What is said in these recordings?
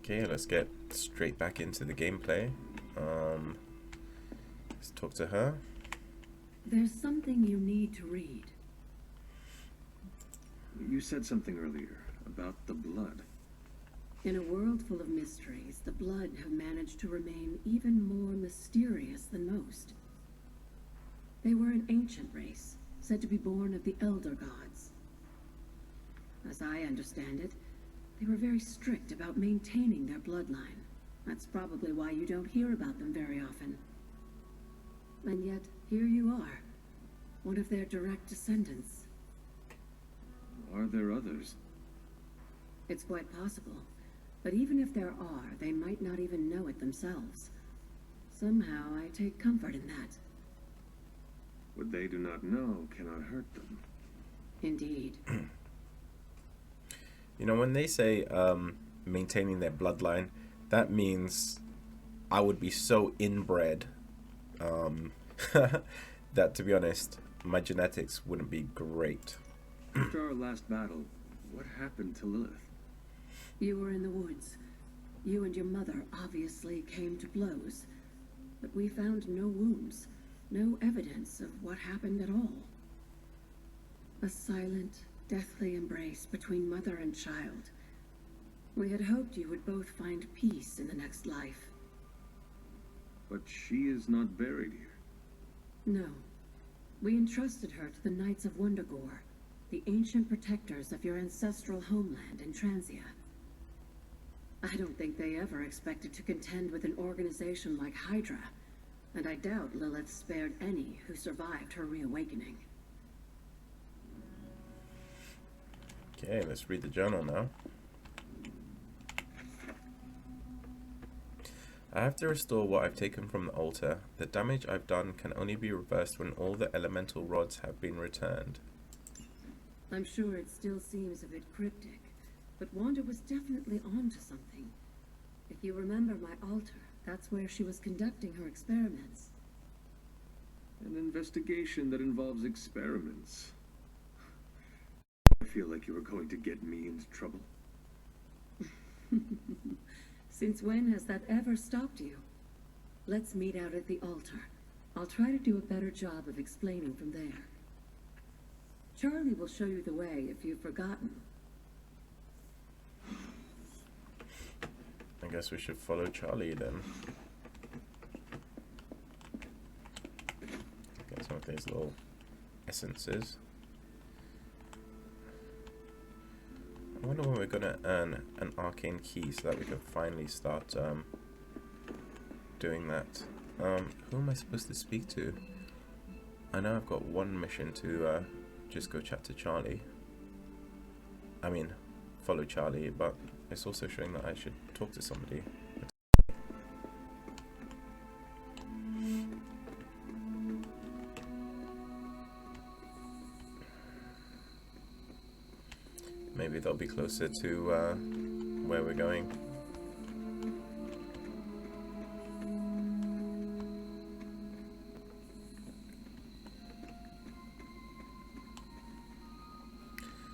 Okay, let's get straight back into the gameplay. Let's talk to her. There's something you need to read. You said something earlier about the blood. In a world full of mysteries, the blood have managed to remain even more mysterious than most. They were an ancient race, said to be born of the Elder Gods. As I understand it, they were very strict about maintaining their bloodline. That's probably why you don't hear about them very often. And yet, here you are, one of their direct descendants. Are there others? It's quite possible. But even if there are, they might not even know it themselves. Somehow, I take comfort in that. What they do not know cannot hurt them. Indeed. You know, when they say maintaining their bloodline, that means I would be so inbred that, to be honest, my genetics wouldn't be great. After our last battle, what happened to Lilith? You were in the woods. You and your mother obviously came to blows. But we found no wounds, no evidence of what happened at all. A silent, deathly embrace between mother and child. We had hoped you would both find peace in the next life. But she is not buried here. No. We entrusted her to the Knights of Wanda, the ancient protectors of your ancestral homeland in Transia. I don't think they ever expected to contend with an organization like Hydra, and I doubt Lilith spared any who survived her reawakening. Okay, let's read the journal now. I have to restore what I've taken from the altar. The damage I've done can only be reversed when all the elemental rods have been returned. I'm sure it still seems a bit cryptic, but Wanda was definitely onto something. If you remember my altar, that's where she was conducting her experiments. An investigation that involves experiments. I feel like you were going to get me into trouble. Since when has that ever stopped you? Let's meet out at the altar. I'll try to do a better job of explaining from there. Charlie will show you the way if you've forgotten. I guess we should follow Charlie then. Get some of these little essences. I wonder when we're gonna earn an Arcane Key so that we can finally start doing that. Who am I supposed to speak to? I know I've got one mission to just go chat to Charlie. I mean, follow Charlie, but it's also showing that I should talk to somebody. Maybe they'll be closer to where we're going.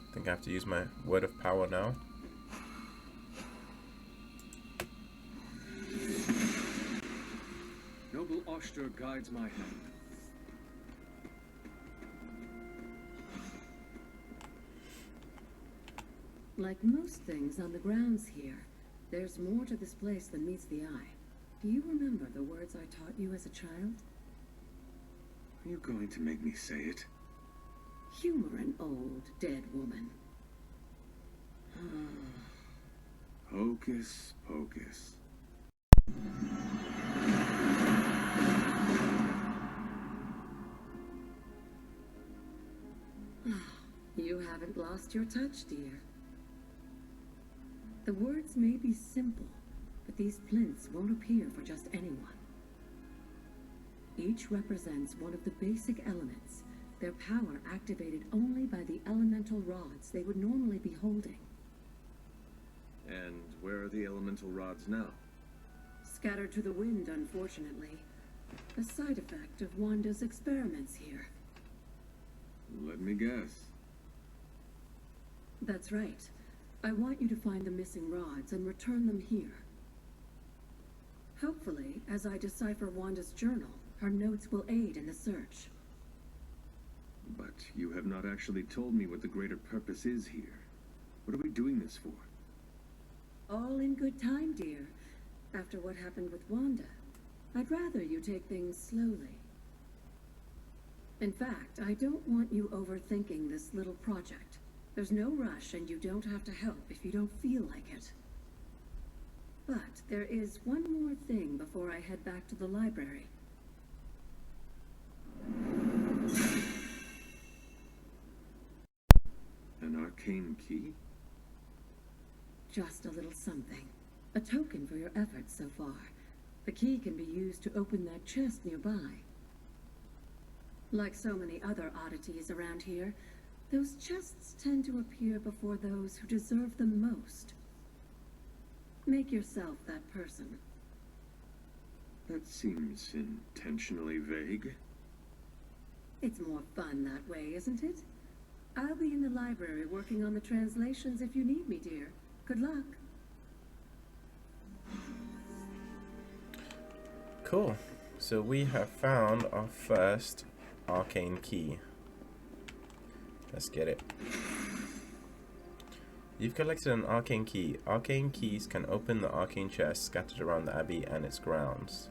I think I have to use my word of power now. Noble Oster guides my hand. Like most things on the grounds here, there's more to this place than meets the eye. Do you remember the words I taught you as a child? Are you going to make me say it? Humor an old, dead woman. Hocus pocus. You haven't lost your touch, dear. The words may be simple, but these plinths won't appear for just anyone. Each represents one of the basic elements, their power activated only by the elemental rods they would normally be holding. And where are the elemental rods now? Scattered to the wind, unfortunately. A side effect of Wanda's experiments here. Let me guess. That's right. I want you to find the missing rods and return them here. Hopefully, as I decipher Wanda's journal, her notes will aid in the search. But you have not actually told me what the greater purpose is here. What are we doing this for? All in good time, dear. After what happened with Wanda, I'd rather you take things slowly. In fact, I don't want you overthinking this little project. There's no rush, and you don't have to help if you don't feel like it. But there is one more thing before I head back to the library. An arcane key? Just a little something. A token for your efforts so far. The key can be used to open that chest nearby. Like so many other oddities around here, those chests tend to appear before those who deserve them most. Make yourself that person. That seems intentionally vague. It's more fun that way, isn't it? I'll be in the library working on the translations if you need me, dear. Good luck. Cool. So we have found our first arcane key. Let's get it. You've collected an arcane key. Arcane keys can open the arcane chests scattered around the abbey and its grounds.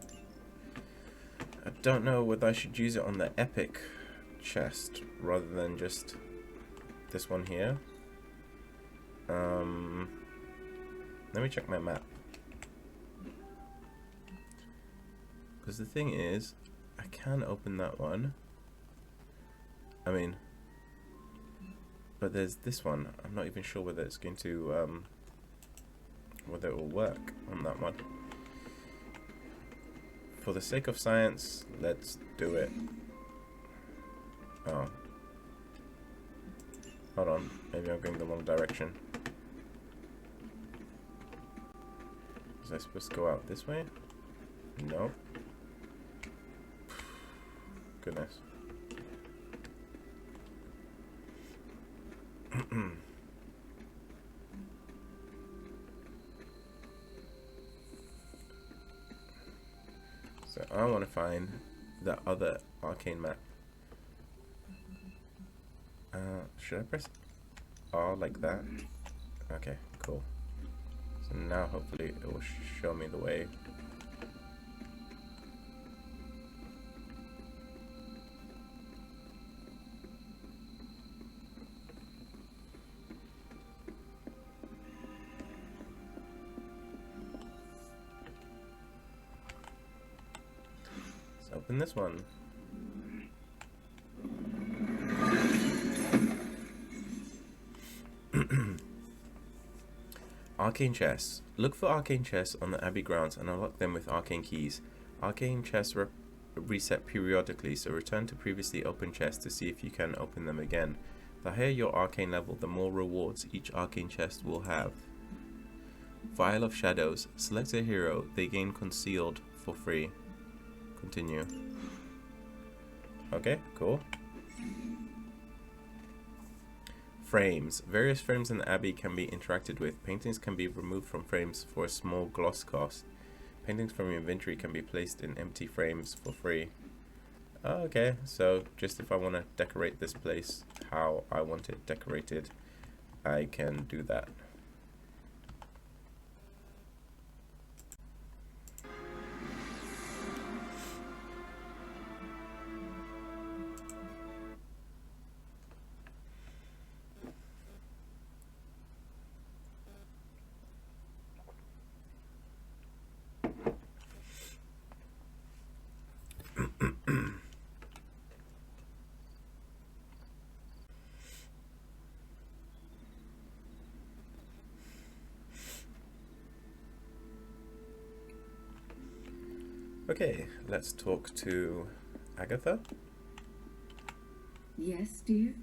I don't know whether I should use it on the epic chest rather than just this one here. Let me check my map. Because the thing is, I can open that one. I mean, but there's this one. I'm not even sure whether it's going to, whether it will work on that one. For the sake of science, let's do it. Oh. Hold on. Maybe I'm going the wrong direction. Was I supposed to go out this way? No. Goodness. So I want to find the other arcane map. Should I press R like that? Okay, cool. So now hopefully it will show me the way. Let's open this one. Arcane Chests. Look for Arcane Chests on the Abbey grounds and unlock them with Arcane Keys. Arcane Chests reset periodically, so return to previously opened chests to see if you can open them again. The higher your Arcane level, the more rewards each Arcane Chest will have. Vial of Shadows. Select a hero. They gain Concealed for free. Continue. Okay, cool. Frames. Various frames in the Abbey can be interacted with. Paintings can be removed from frames for a small gloss cost. Paintings from your inventory can be placed in empty frames for free. Oh, okay, so just if I want to decorate this place how I want it decorated, I can do that. Okay, let's talk to Agatha. Yes, dear?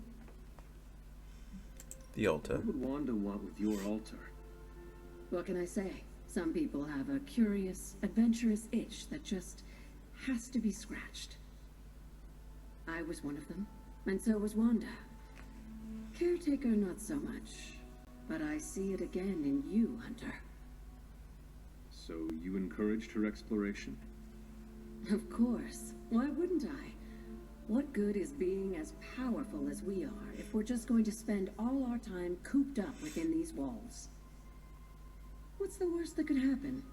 The altar. What would Wanda want with your altar? What can I say? Some people have a curious, adventurous itch that just has to be scratched. I was one of them, and so was Wanda. Caretaker, not so much. but I see it again in you, Hunter. So you encouraged her exploration? Of course. Why wouldn't I? What good is being as powerful as we are if we're just going to spend all our time cooped up within these walls? What's the worst that could happen?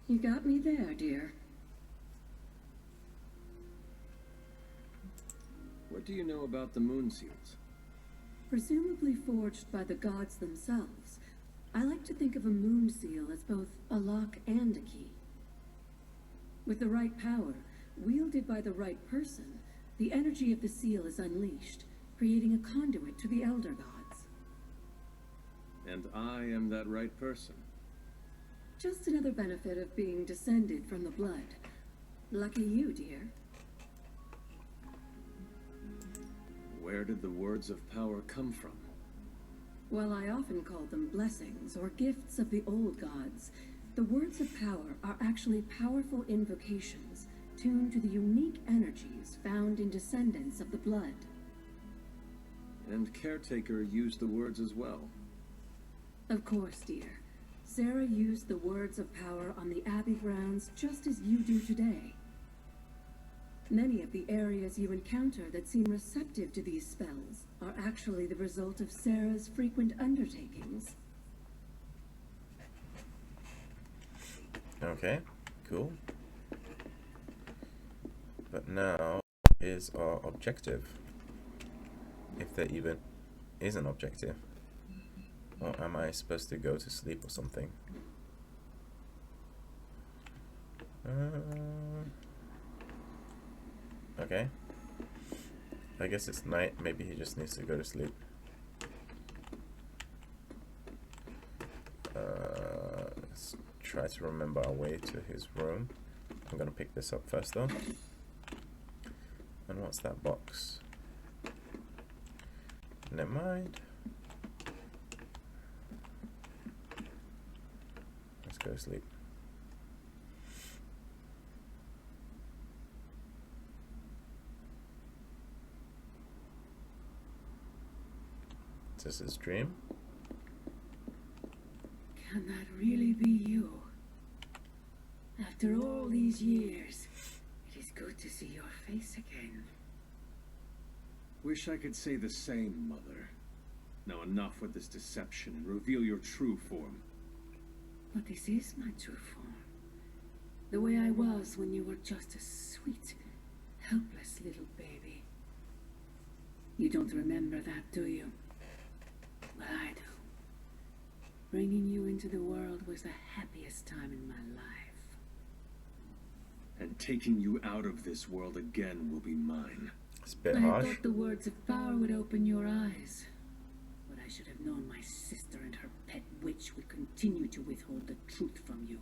You got me there, dear. What do you know about the moon seals? Presumably forged by the gods themselves, I like to think of a moon seal as both a lock and a key. With the right power, wielded by the right person, the energy of the seal is unleashed, creating a conduit to the Elder Gods. And I am that right person. Just another benefit of being descended from the blood. Lucky you, dear. Where did the words of power come from? While I often call them blessings or gifts of the old gods, the words of power are actually powerful invocations tuned to the unique energies found in descendants of the blood. And Caretaker used the words as well. Of course, dear. Sarah used the words of power on the Abbey grounds just as you do today. Many of the areas you encounter that seem receptive to these spells are actually the result of Sarah's frequent undertakings. Okay, cool. But now is our objective. If there even is an objective. Or am I supposed to go to sleep or something? Okay. I guess it's night. Maybe he just needs to go to sleep. Let's try to remember our way to his room. I'm gonna pick this up first though. And what's that box? Never mind. Let's go to sleep. Is this his dream? Can that really be you? After all these years, it is good to see your face again. Wish I could say the same, Mother. Now enough with this deception and reveal your true form. But this is my true form. The way I was when you were just a sweet, helpless little baby. You don't remember that, do you? Well, I do. Bringing you into the world was the happiest time in my life. And taking you out of this world again will be mine. It's a bit I harsh. thought the words of power would open your eyes. But I should have known my sister and her pet witch would continue to withhold the truth from you.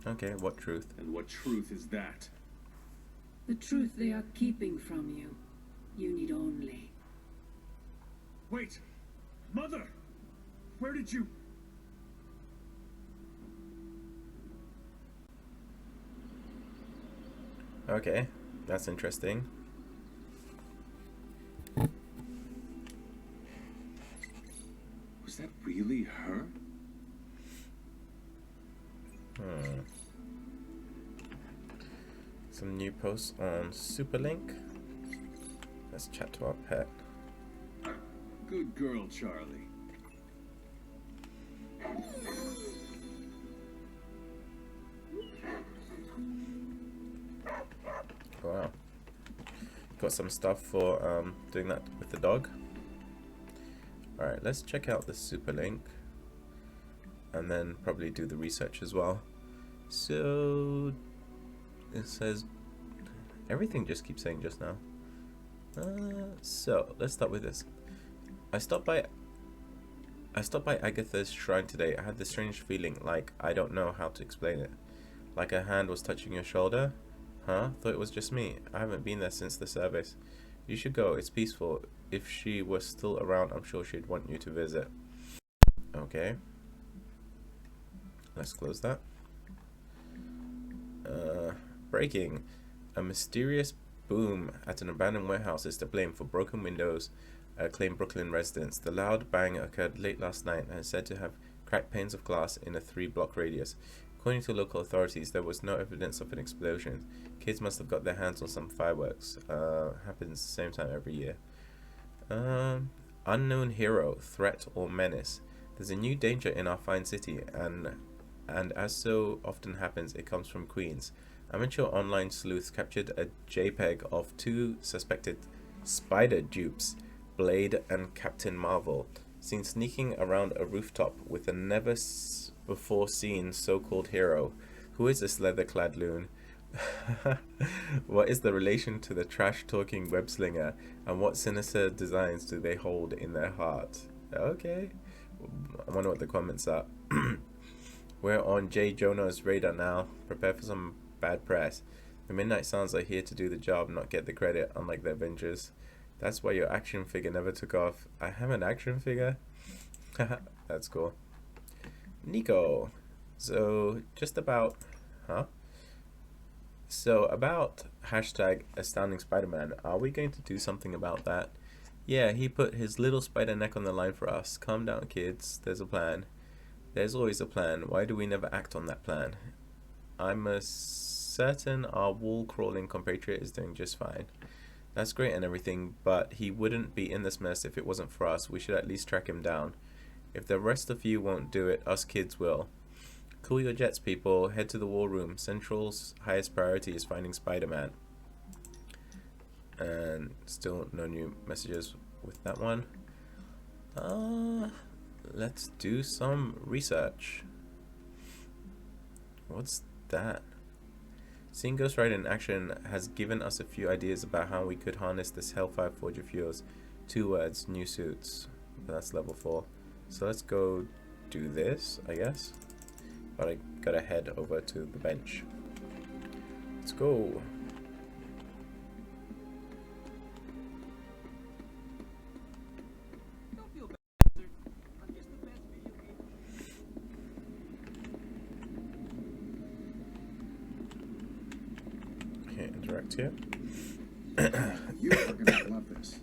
Okay, what truth? And what truth is that? The truth they are keeping from you. You need only. Wait! Mother! Where did you... Okay, that's interesting. Was that really her? Some new posts on Superlink. Let's chat to our pet. Good girl, Charlie. Wow. Got some stuff for doing that with the dog. Alright, let's check out the Superlink. And then probably do the research as well. So it says everything just keeps saying just now. So let's start with this. I stopped by Agatha's shrine today. I had this strange feeling, like I don't know how to explain it. Like a hand was touching your shoulder. Huh? Thought it was just me. I haven't been there since the service. You should go. It's peaceful. If she was still around, I'm sure she'd want you to visit. Okay. Let's close that. Breaking. A mysterious boom at an abandoned warehouse is to blame for broken windows, claim Brooklyn residents. The loud bang occurred late last night and is said to have cracked panes of glass in a 3-block radius. According to local authorities, there was no evidence of an explosion. Kids must have got their hands on some fireworks. Happens the same time every year. Unknown hero, threat, or menace. There's a new danger in our fine city, and as so often happens, it comes from Queens. Amateur online sleuths captured a JPEG of 2 suspected spider dupes, Blade and Captain Marvel, seen sneaking around a rooftop with a never-before-seen so-called hero. Who is this leather-clad loon? What is the relation to the trash-talking web-slinger, and what sinister designs do they hold in their heart? Okay, I wonder what the comments are. We're on J. Jonah's radar now. Prepare for some bad press. The Midnight Suns are here to do the job, not get the credit, unlike the Avengers. That's why your action figure never took off. I have an action figure? That's cool. Nico. So, just about... Huh? So, about hashtag Astounding Spider-Man, are we going to do something about that? Yeah, he put his little spider neck on the line for us. Calm down, kids. There's a plan. There's always a plan. Why do we never act on that plan? I'm certain our wall-crawling compatriot is doing just fine. That's great and everything, but he wouldn't be in this mess if it wasn't for us. We should at least track him down. If the rest of you won't do it, us kids will. Cool your jets, people. Head to the war room. Central's highest priority is finding Spider-Man. And still no new messages with that one. Let's do some research. What's that? Seeing Ghost Rider in action has given us a few ideas about how we could harness this Hellfire Forge of yours. 2 words, new suits. But that's level 4. So let's go do this, I guess. But I gotta head over to the bench. Let's go. Can't interact here. You are gonna love this.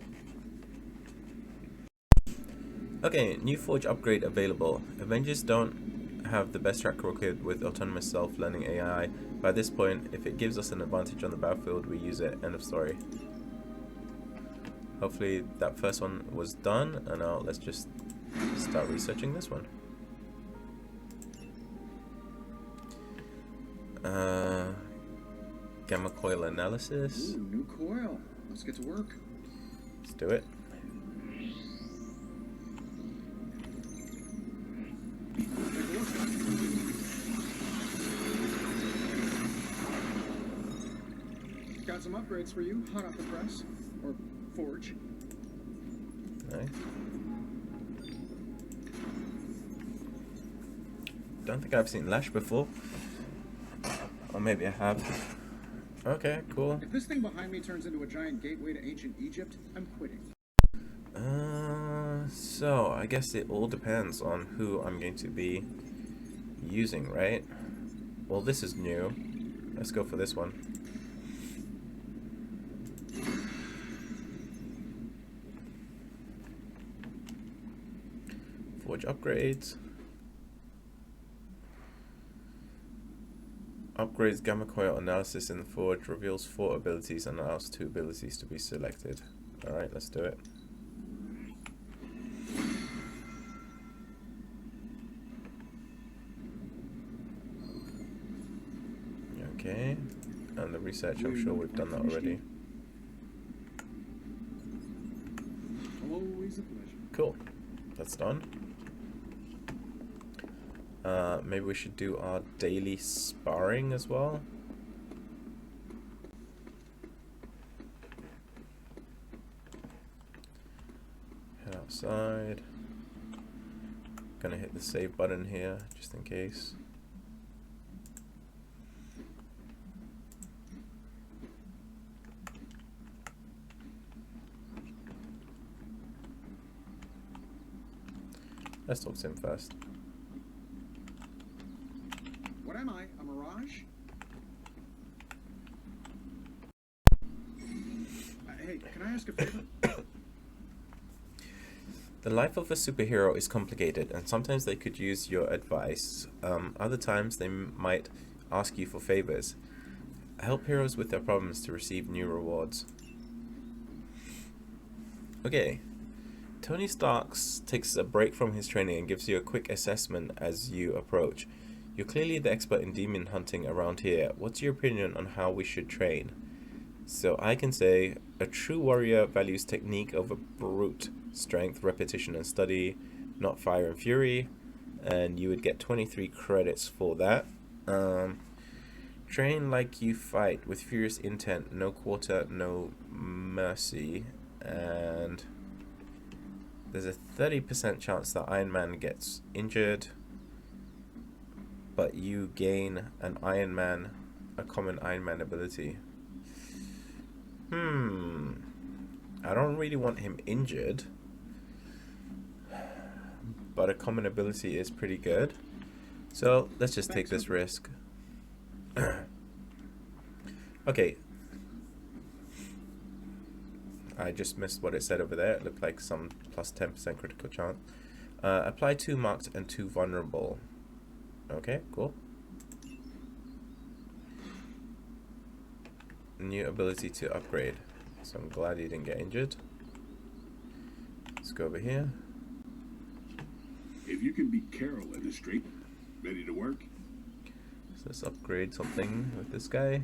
Okay, new forge upgrade available. Avengers don't have the best track record with autonomous self-learning AI. By this point, if it gives us an advantage on the battlefield, we use it. End of story. Hopefully that first one was done, and now let's just start researching this one. Gamma coil analysis. Ooh, new coil. Let's get to work. Let's do it. Got some upgrades for you, hot off the press. Or forge. Nice. Don't think I've seen Lash before. Or maybe I have. Okay, cool. If this thing behind me turns into a giant gateway to ancient Egypt, I'm quitting. So I guess it all depends on who I'm going to be using, right? Well, this is new. Let's go for this one. Forge upgrades. Upgrades gamma coil analysis in the forge, reveals 4 abilities and allows 2 abilities to be selected. Alright, let's do it. Okay, and the research, I'm sure we've done that already. Always a pleasure. Cool, that's done. Maybe we should do our daily sparring as well. Head outside. Gonna hit the save button here, just in case. Let's talk to him first. What am I? A mirage? ask a favor? The life of a superhero is complicated, and sometimes they could use your advice. Other times they might ask you for favors. Help heroes with their problems to receive new rewards. Okay. Tony Stark takes a break from his training and gives you a quick assessment as you approach. You're clearly the expert in demon hunting around here. What's your opinion on how we should train? So I can say, a true warrior values technique over brute strength, repetition and study, not fire and fury. And you would get 23 credits for that. Train like you fight, with furious intent, no quarter, no mercy. And there's a 30% chance that Iron Man gets injured, but you gain a common Iron Man ability. I don't really want him injured, but a common ability is pretty good. So let's just take this risk. Okay. I just missed what it said over there. It looked like some plus 10% critical chance. Apply 2 marked and 2 vulnerable. Okay, cool. New ability to upgrade. So I'm glad he didn't get injured. Let's go over here. If you can beat Carol in the street, ready to work? So let's upgrade something with this guy.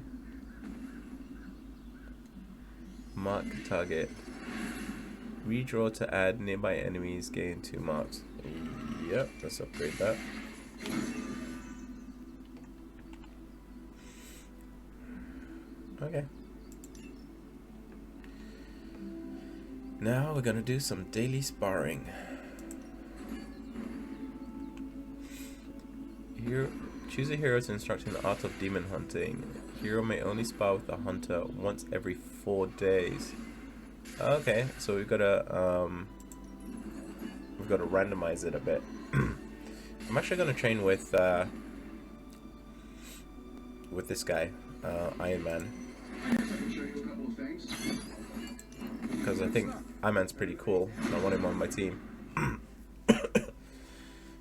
Mark target. Redraw to add nearby enemies, gain 2 marks. Yep, let's upgrade that. Okay. Now we're gonna do some daily sparring. Here, choose a hero to instruct in the art of demon hunting. Hero may only spar with a hunter once every 4 days. Okay, so we've got to randomize it a bit. I'm actually gonna train with this guy, Iron Man, because I think Iron Man's pretty cool. I want him on my team.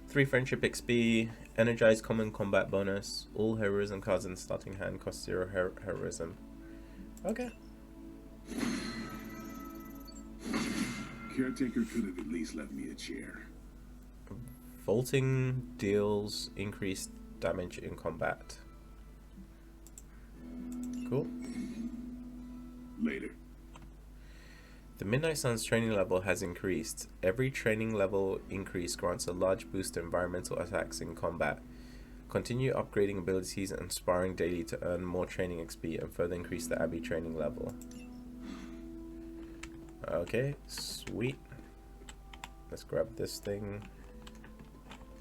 3 friendship XP, energize common combat bonus. All heroism cards in the starting hand cost 0 heroism. Okay. Caretaker could have at least left me a chair. Vaulting deals increased damage in combat. Cool. Later. The Midnight Suns training level has increased. Every training level increase grants a large boost to environmental attacks in combat. Continue upgrading abilities and sparring daily to earn more training XP and further increase the Abbey training level. Okay, sweet. Let's grab this thing.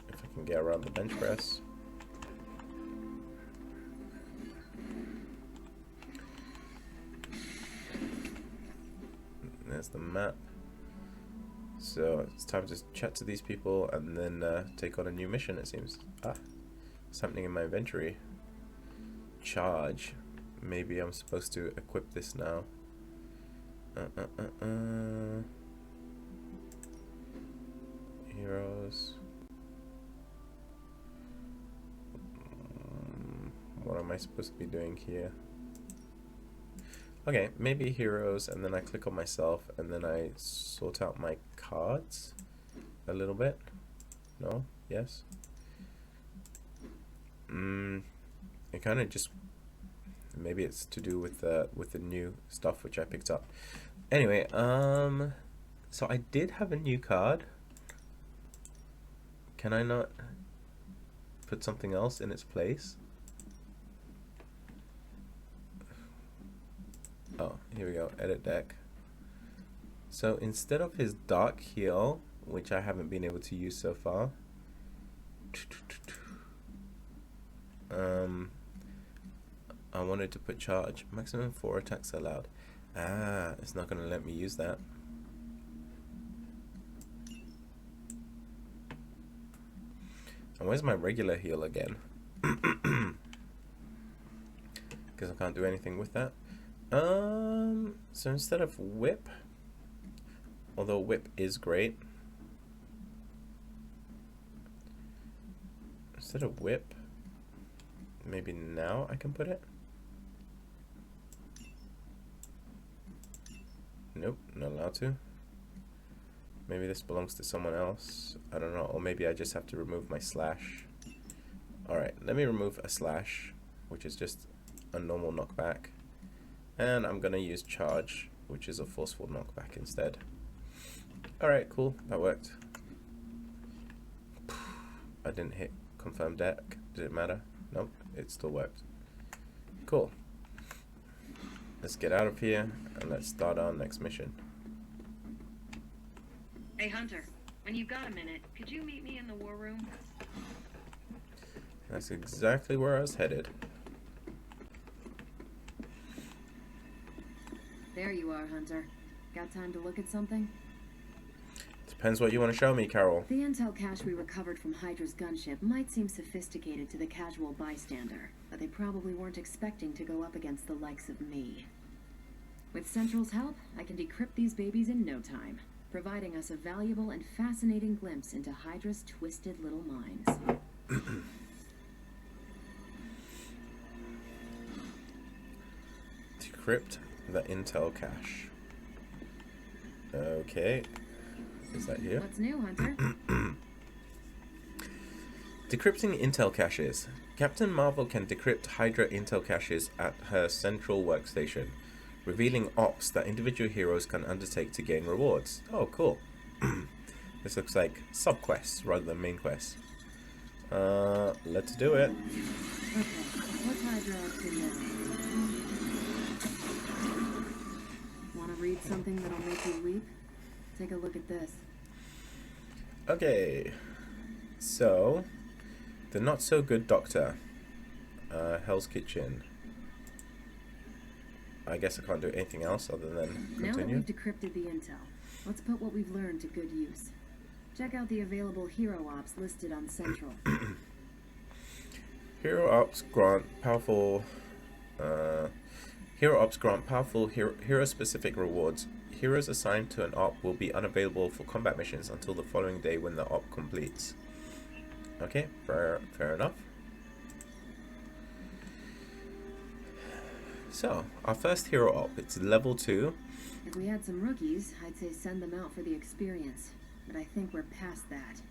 If I can get around the bench press. There's the map. So it's time to chat to these people and then take on a new mission, it seems. Ah, what's happening in my inventory? Charge. Maybe I'm supposed to equip this now. Heroes. What am I supposed to be doing here? Okay, maybe heroes, and then I click on myself, and then I sort out my cards a little bit. No? Yes? It kind of just, maybe it's to do with the new stuff which I picked up. Anyway, so I did have a new card. Can I not put something else in its place? Oh, here we go, edit deck. So instead of his dark heal, which I haven't been able to use so far, I wanted to put charge. Maximum 4 attacks allowed. Ah, it's not going to let me use that. And where's my regular heal again? Because I can't do anything with that. So instead of whip, although whip is great, instead of whip, maybe now I can put it. Nope, not allowed to. Maybe this belongs to someone else. I don't know. Or maybe I just have to remove my slash. Alright, let me remove a slash, which is just a normal knockback. And I'm gonna use charge, which is a forceful knockback instead. Alright, cool. That worked. I didn't hit confirm deck. Did it matter? Nope, it still worked. Cool. Let's get out of here and let's start our next mission. Hey, Hunter, when you've got a minute, could you meet me in the war room? That's exactly where I was headed. There you are, Hunter. Got time to look at something? Depends what you want to show me, Carol. The intel cache we recovered from Hydra's gunship might seem sophisticated to the casual bystander, but they probably weren't expecting to go up against the likes of me. With Central's help, I can decrypt these babies in no time, providing us a valuable and fascinating glimpse into Hydra's twisted little minds. Decrypt the intel cache. Okay. Is that here? What's new, Hunter? Decrypting intel caches. Captain Marvel can decrypt Hydra intel caches at her central workstation, revealing ops that individual heroes can undertake to gain rewards. Oh, cool. This looks like sub-quests rather than main quests. Let's do it. Okay, what's Hydra up to now? Want to read something that'll make you weep? Take a look at this. Okay. So, the not-so-good doctor. Hell's Kitchen. I guess I can't do anything else other than Now that continue. we've decrypted the intel, let's put what we've learned to good use. Check out the available hero ops listed on Central. Hero ops grant powerful hero-specific rewards. Heroes assigned to an op will be unavailable for combat missions until the following day when the op completes. Okay, fair enough. So, our first hero op, it's level 2. If we had some rookies, I'd say send them out for the experience. But I think we're past that.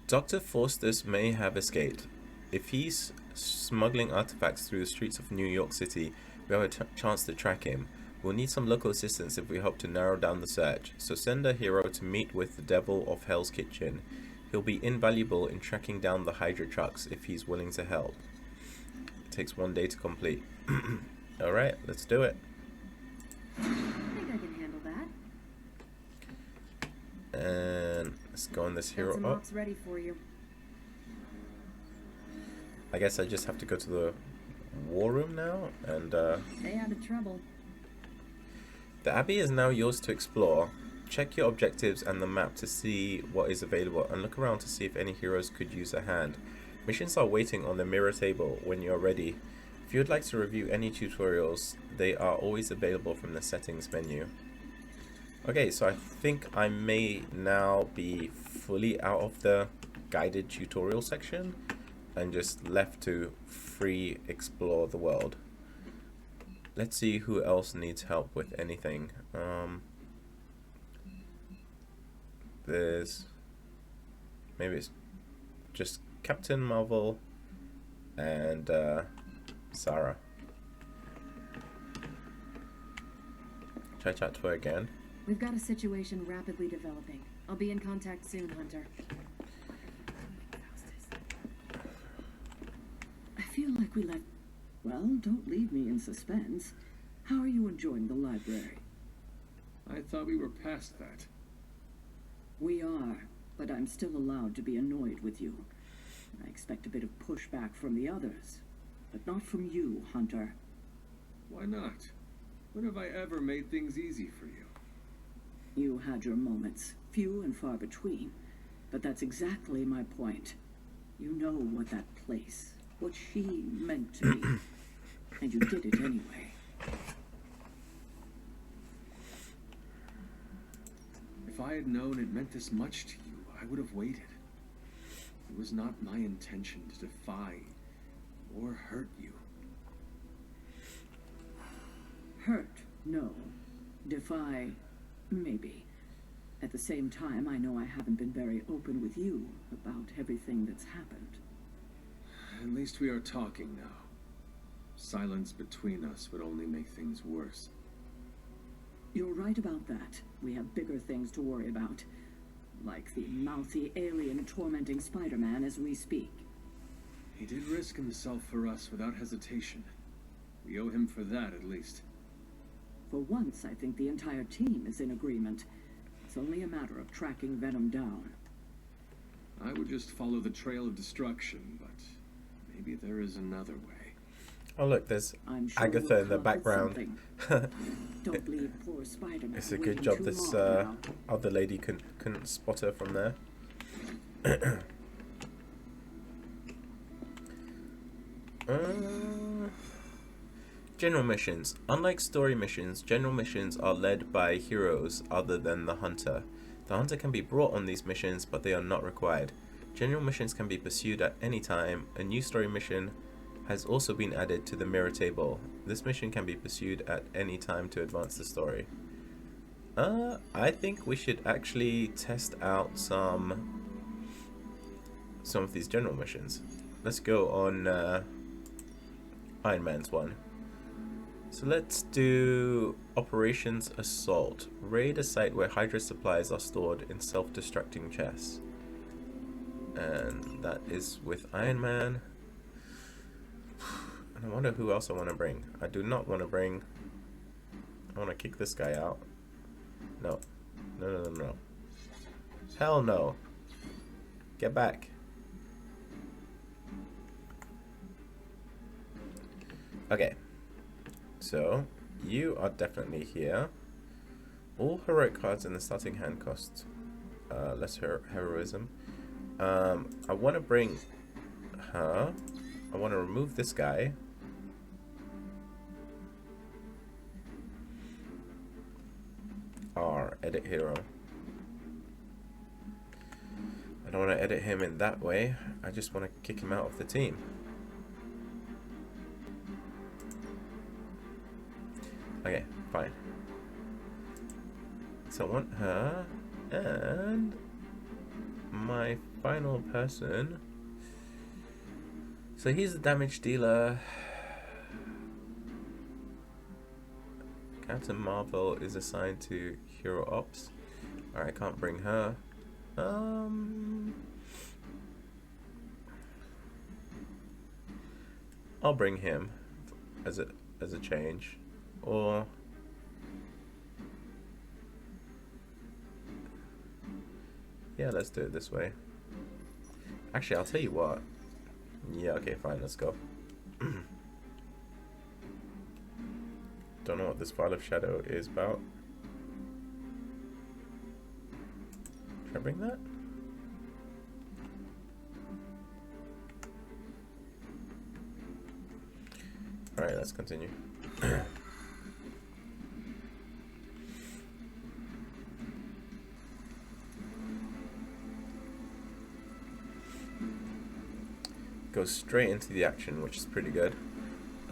Dr. Faustus may have escaped. If he's smuggling artifacts through the streets of New York City, we have a chance to track him. We'll need some local assistance if we hope to narrow down the search, so send a hero to meet with the Devil of Hell's Kitchen. He'll be invaluable in tracking down the Hydra trucks if he's willing to help. It takes 1 day to complete. Alright, let's do it. I think I can handle that. And let's go on this Got hero some up. ops ready for you. I guess I just have to go to the war room now, and Stay out of trouble. the Abbey is now yours to explore. Check your objectives and the map to see what is available, and look around to see if any heroes could use a hand. Missions are waiting on the mirror table when you're ready. If you'd like to review any tutorials, they are always available from the settings menu. Okay, so I think I may now be fully out of the guided tutorial section and just left to free explore the world. Let's see who else needs help with anything. There's maybe it's just Captain Marvel and Sarah. Should I chat to her again? We've got a situation rapidly developing. I'll be in contact soon, Hunter. I feel like we left... Well, don't leave me in suspense. How are you enjoying the library? I thought we were past that. We are, but I'm still allowed to be annoyed with you. I expect a bit of pushback from the others, but not from you, Hunter. Why not? When have I ever made things easy for you? You had your moments, few and far between, but that's exactly my point. You know what that place, what she meant to me, and you did it anyway. If I had known it meant this much to you, I would have waited. It was not my intention to defy or hurt you. Hurt? No. Defy? Maybe. At the same time, I know I haven't been very open with you about everything that's happened. At least we are talking now. Silence between us would only make things worse. You're right about that. We have bigger things to worry about. Like the mouthy alien tormenting Spider-Man as we speak. He did risk himself for us without hesitation. We owe him for that, at least. For once, I think the entire team is in agreement. It's only a matter of tracking Venom down. I would just follow the trail of destruction, but maybe there is another way. Oh look, there's I'm sure Agatha we'll in the come up with background. Don't leave poor Spider-Man. It's a good waiting job too this long now. other lady couldn't spot her from there. General missions. Unlike story missions, general missions are led by heroes other than the hunter. The hunter can be brought on these missions, but they are not required. General missions can be pursued at any time. A new story mission has also been added to the mirror table. This mission can be pursued at any time to advance the story. I think we should actually test out some of these general missions. Let's go on Iron Man's one. So let's do Operations Assault. Raid a site where hydra supplies are stored in self-destructing chests. And that is with Iron Man. And I wonder who else I want to bring. I do not want to bring... I want to kick this guy out. No. No, no, no, no. Hell no. Get back. Okay. So, you are definitely here. All heroic cards in the starting hand cost less heroism. I want to bring her. I want to remove this guy. R, edit hero. I don't want to edit him in that way. I just want to kick him out of the team. Okay, fine. So I want her, and my final person. So he's the damage dealer. Captain Marvel is assigned to Hero Ops. Alright, I can't bring her. I'll bring him as a change. Or yeah, let's do it this way. Actually, I'll tell you what. Yeah, okay, fine, let's go. Don't know what this file of shadow is about. Should I bring that? Alright, let's continue. Go straight into the action, which is pretty good.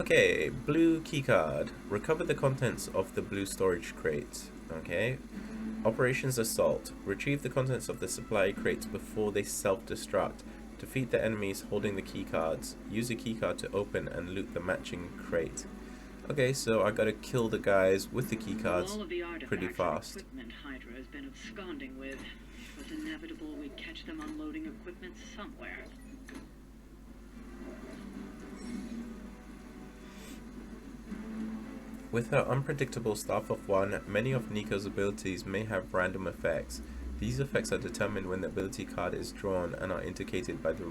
Okay, blue keycard. Recover the contents of the blue storage crate. Okay. Operations Assault. Retrieve the contents of the supply crates before they self-destruct. Defeat the enemies holding the keycards. Use a keycard to open and loot the matching crate. Okay, so I gotta kill the guys with the keycards pretty fast. Equipment Hydra has been absconding with. It was inevitable we'd catch them unloading equipment somewhere. With her unpredictable Staff of One, many of Nico's abilities may have random effects. These effects are determined when the ability card is drawn and are indicated by the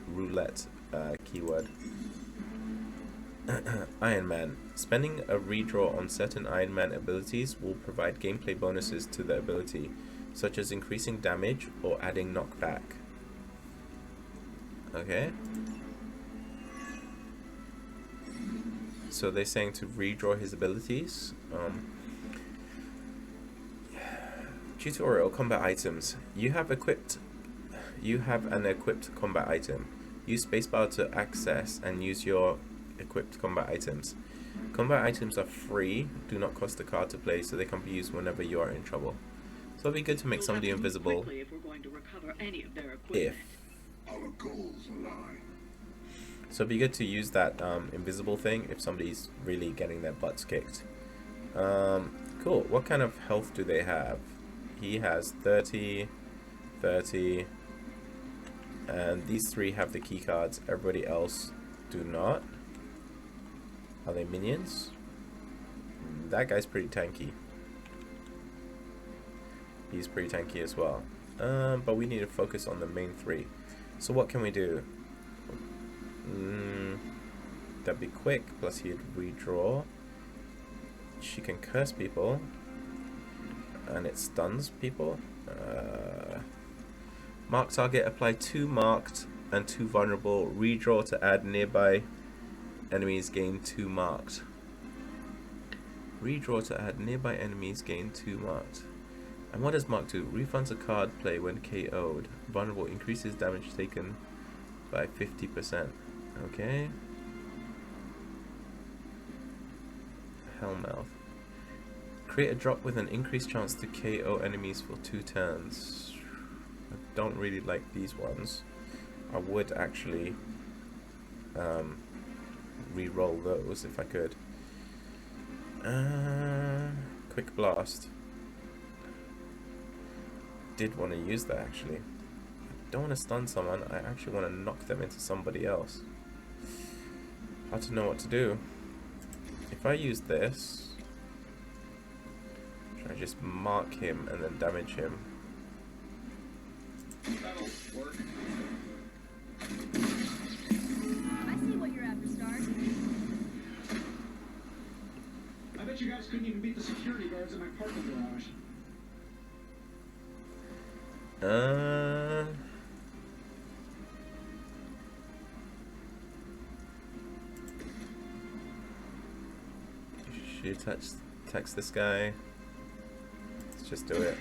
roulette keyword. Iron Man. Spending a redraw on certain Iron Man abilities will provide gameplay bonuses to the ability, such as increasing damage or adding knockback. Okay. So they're saying to redraw his abilities. Tutorial combat items. You have an equipped combat item. Use spacebar to access and use your equipped combat items. Combat items are free, do not cost a card to play, so they can be used whenever you are in trouble. So it'd be good to make somebody invisible If we're going to recover any of their if. Our goals align. So it'd be good to use that invisible thing if somebody's really getting their butts kicked. Cool. What kind of health do they have? He has 30, 30, and these three have the key cards. Everybody else do not. Are they minions? That guy's pretty tanky. He's pretty tanky as well. But we need to focus on the main three. So what can we do? That'd be quick, plus he'd redraw. She can curse people. And it stuns people. Mark target, apply 2 marked and 2 vulnerable. Redraw to add nearby enemies, gain 2 marked. Redraw to add nearby enemies, gain 2 marked. And what does mark do? Refunds a card play when KO'd. Vulnerable, increases damage taken by 50%. Okay. Hellmouth. Create a drop with an increased chance to KO enemies for 2 turns. I don't really like these ones. I would actually re-roll those if I could. Quick blast. Did want to use that actually. I don't want to stun someone, I actually want to knock them into somebody else. Hard to know what to do. If I use this, should I just mark him and then damage him? That'll work. I see what you're after, Stark. I bet you guys couldn't even beat the security guards in my parking garage. Should you text this guy? Let's just do it.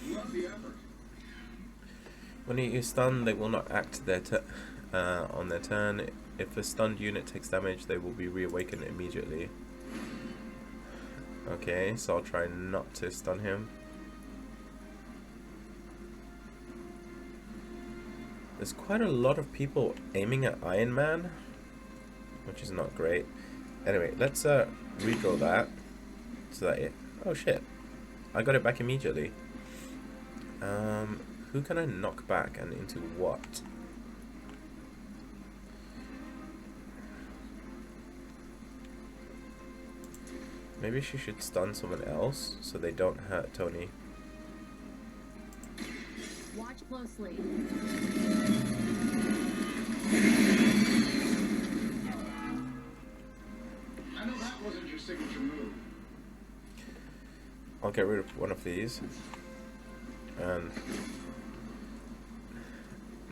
Love the effort. When you use stun, they will not act on their turn. If a stunned unit takes damage, they will be reawakened immediately. Okay, so I'll try not to stun him. There's quite a lot of people aiming at Iron Man, which is not great. Anyway, let's redraw that so that it... Oh shit, I got it back immediately. Who can I knock back and into what? Maybe she should stun someone else so they don't hurt Tony. Watch closely. I know that wasn't your signature move. I'll get rid of one of these. And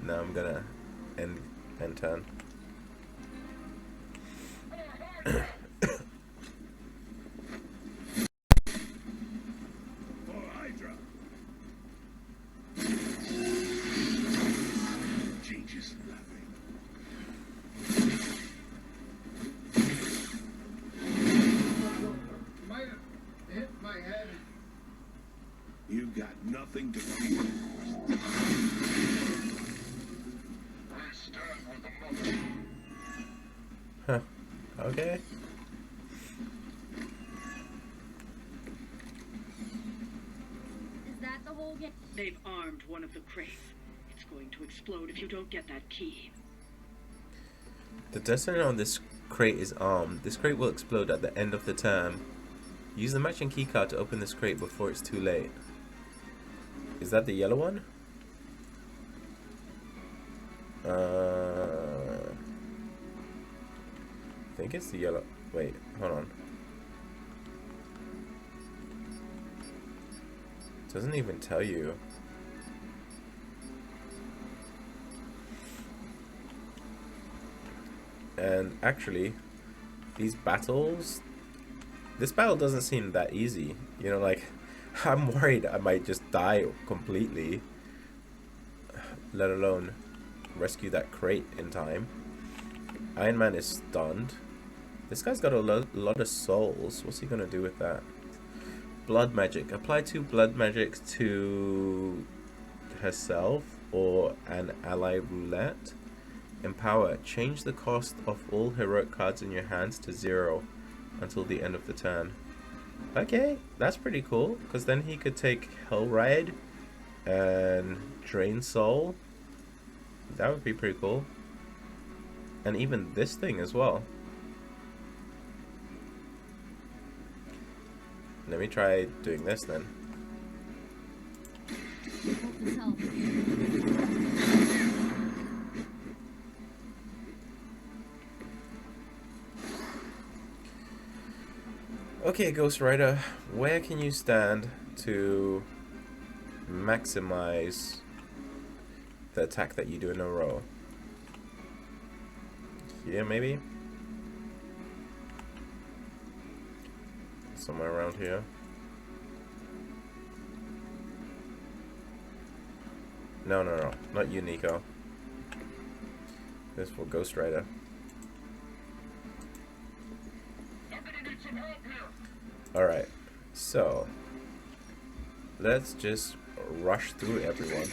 now I'm gonna end turn. For hydra. Changes nothing. Might have hit my head. You've got nothing to fear. I stand with the mother. Huh. Okay. Is that the whole game? They've armed one of the crates. It's going to explode if you don't get that key. The destiny on this crate is armed. This crate will explode at the end of the turn. Use the matching keycard to open this crate before it's too late. Is that the yellow one? I think it's the yellow. Wait, hold on. It doesn't even tell you. And actually, these battles, this battle doesn't seem that easy. You know, like, I'm worried I might just die completely, let alone rescue that crate in time. Iron Man is stunned. This guy's got a lot of souls. What's he gonna do with that? Blood magic. Apply 2 blood magic to herself or an ally roulette. Empower. Change the cost of all heroic cards in your hands to 0 until the end of the turn. Okay, that's pretty cool, because then he could take Hellride and Drain Soul. That would be pretty cool. And even this thing as well. Let me try doing this then. Hope this helps. Okay, Ghost Rider, where can you stand to maximize the attack that you do in a row? Here, maybe? Somewhere around here. No, not you, Nico. This for Ghost Rider. Alright, so let's just rush through everyone.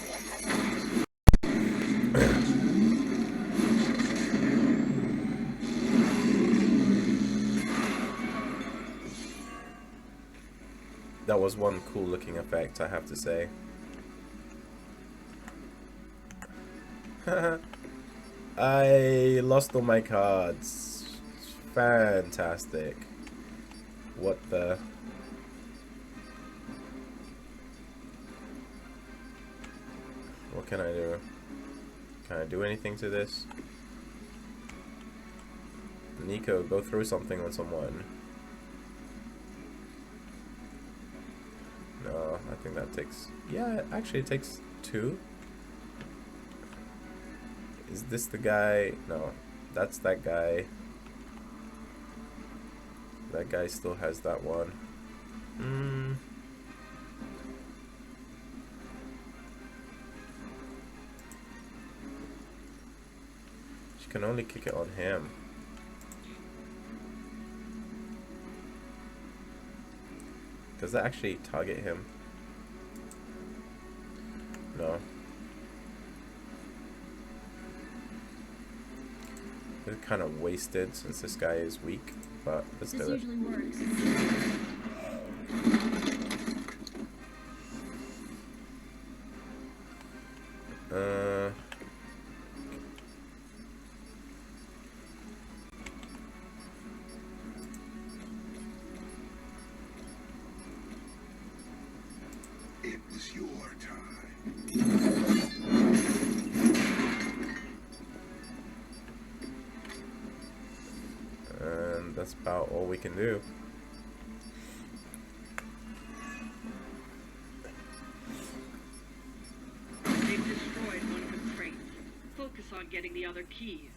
That was one cool looking effect, I have to say. I lost all my cards. Fantastic. What the... What can I do? Can I do anything to this? Nico, go through something on someone. No, I think that takes... Yeah, actually it takes 2. Is this the guy? No, that's that guy. That guy still has that one. She can only kick it on him. Does that actually target him? No. It's kind of wasted since this guy is weak, but let's do it. This usually works. It was your time. And that's about all we can do. They've destroyed one of the crates. Focus on getting the other keys.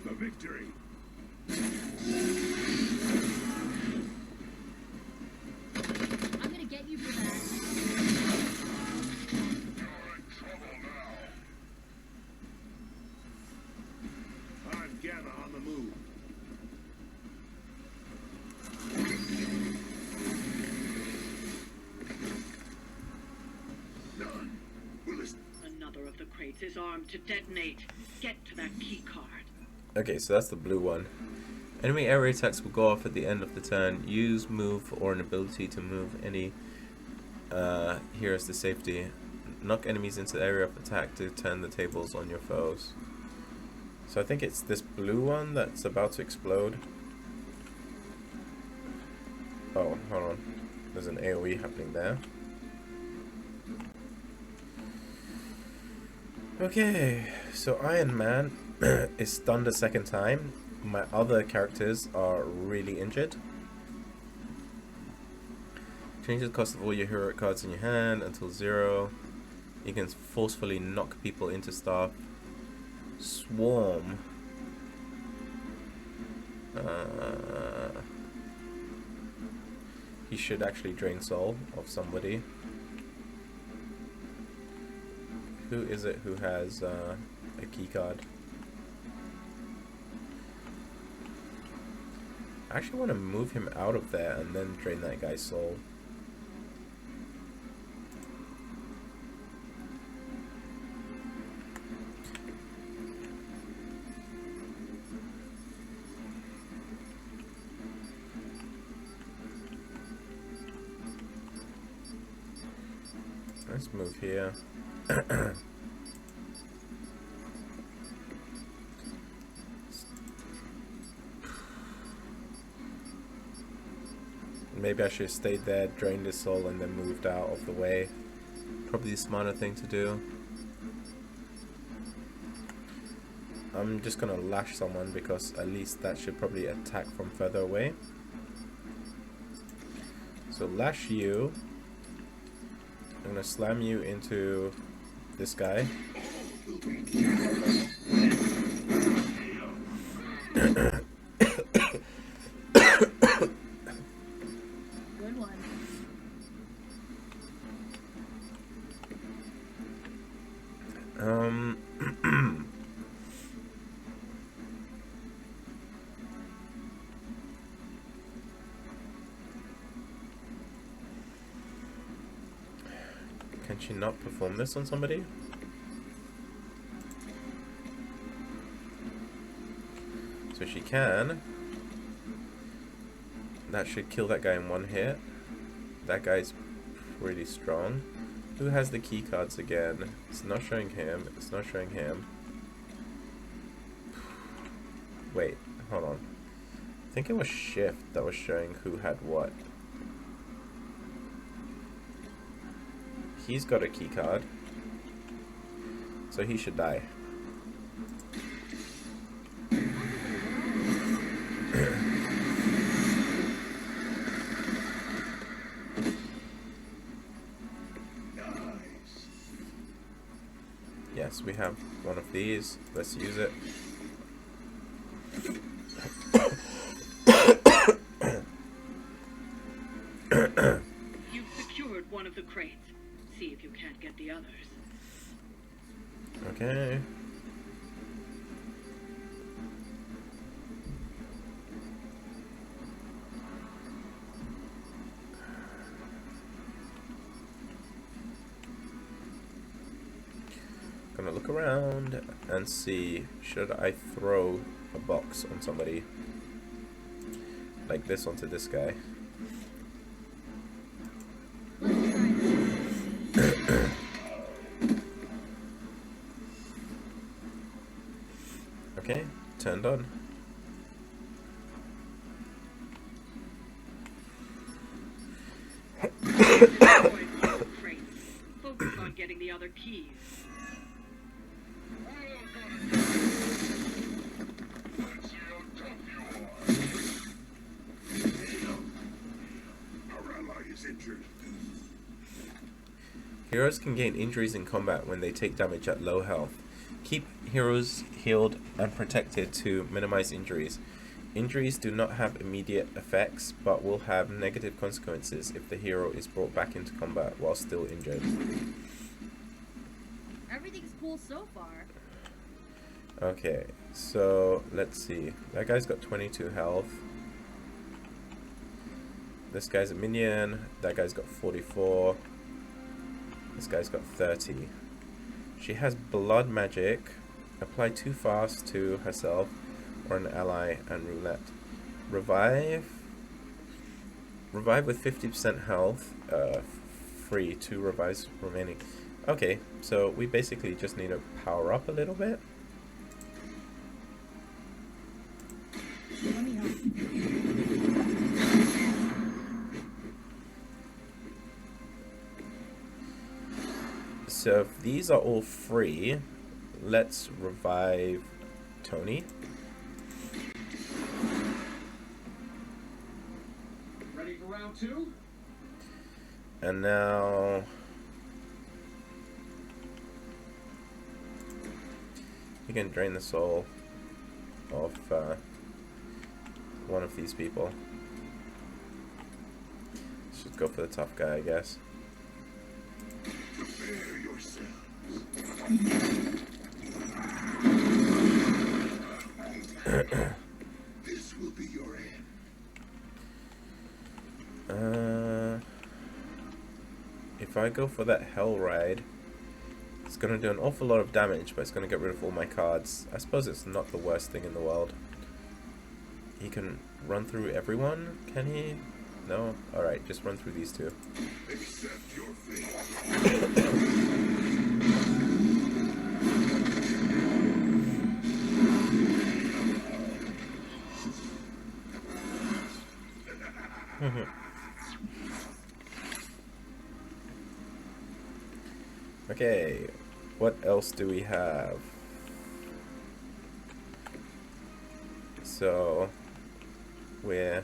The victory. I'm gonna get you for that. You're in trouble now. I'm Agatha on the move. None. Willis. Another of the crates is armed to detonate. Get to that key card. Okay, so that's the blue one. Enemy area attacks will go off at the end of the turn. Use move or an ability to move any heroes to safety. Knock enemies into the area of attack to turn the tables on your foes. So I think it's this blue one that's about to explode. Oh, hold on. There's an AoE happening there. Okay, so Iron Man is stunned a second time. My other characters are really injured. Change the cost of all your heroic cards in your hand until 0. You can forcefully knock people into stuff. Swarm. He should actually drain soul of somebody. Who is it who has a key card? I actually want to move him out of there and then drain that guy's soul. Let's move here. Maybe I should have stayed there, drained his soul, and then moved out of the way. Probably the smarter thing to do. I'm just gonna lash someone because at least that should probably attack from further away. So lash you. I'm gonna slam you into this guy. Good one. Can she not perform this on somebody? So she can. That should kill that guy in one hit. That guy's pretty strong. Who has the key cards again? It's not showing him. It's not showing him. Wait, hold on. I think it was Shift that was showing who had what. He's got a key card, so he should die. Yes, we have one of these. Let's use it. You've secured one of the crates. See if you can't get the others. Okay. Gonna look around and see, should I throw a box on somebody like this onto this guy? Let's try this. Okay, turned on. Focus on getting the other keys. Our ally is injured. Heroes can gain injuries in combat when they take damage at low health. Keep heroes healed and protected to minimize injuries. Injuries do not have immediate effects, but will have negative consequences if the hero is brought back into combat while still injured. Everything's cool so far. Okay, so let's see. That guy's got 22 health. This guy's a minion. That guy's got 44. This guy's got 30. She has blood magic. Apply 2 fast to herself or an ally and roulette. Revive. Revive with 50% health. Free 2 revives remaining. Okay, so we basically just need to power up a little bit. Let me help. So if these are all free, let's revive Tony. Ready for round 2? And now you can drain the soul of one of these people. Let's just go for the tough guy, I guess. Prepare yourselves. This will be your end. If I go for that hell ride, it's gonna do an awful lot of damage, but it's gonna get rid of all my cards. I suppose it's not the worst thing in the world. He can run through everyone, can he? No? Alright, just run through these two. Accept your fate. Okay, what else do we have? So, we're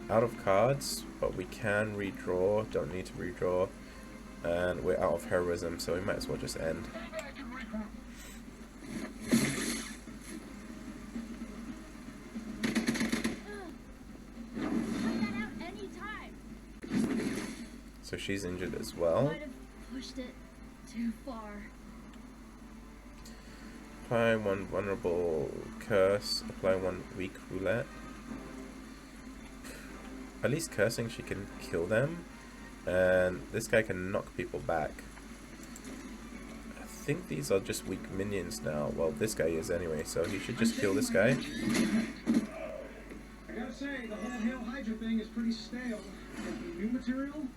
out of cards, but we can redraw, don't need to redraw, and we're out of heroism, so we might as well just end. So she's injured as well. Might have pushed it too far. Apply one vulnerable curse, apply one weak roulette. At least cursing, she can kill them, and this guy can knock people back. I think these are just weak minions now. Well, this guy is anyway, so he should just kill this guy. I gotta say, the whole Hail Hydra thing is pretty stale. Any new material?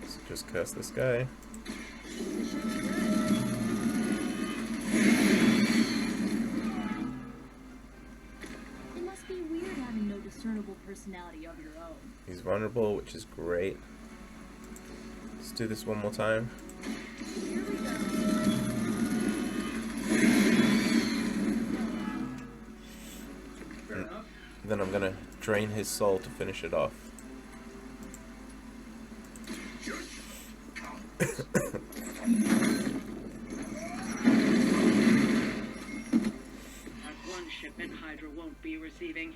Let's just curse this guy. It must be weird having no discernible personality of your own. He's vulnerable, which is great. Let's do this one more time. Here we go. Fair enough. Then I'm gonna drain his soul to finish it off. That one shipment Hydra won't be receiving.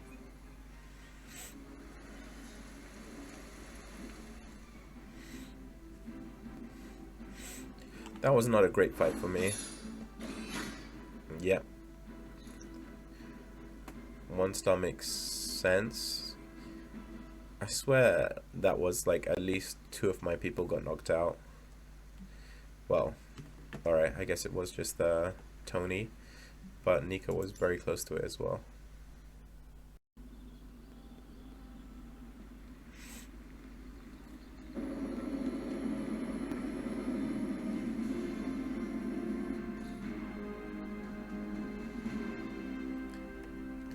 That was not a great fight for me. Yep. 1 star makes sense. I swear that was like at least 2 of my people got knocked out. Well, alright, I guess it was just Tony, but Nico was very close to it as well.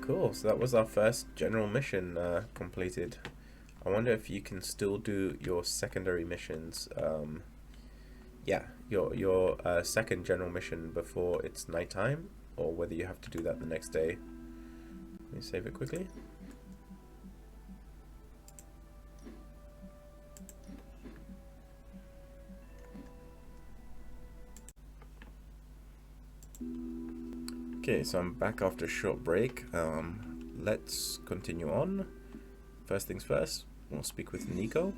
Cool, so that was our first general mission completed. I wonder if you can still do your secondary missions. Yeah, your second general mission before it's nighttime, or whether you have to do that the next day. Let me save it quickly. Okay, so I'm back after a short break. Let's continue on. First things first, we'll speak with Nico.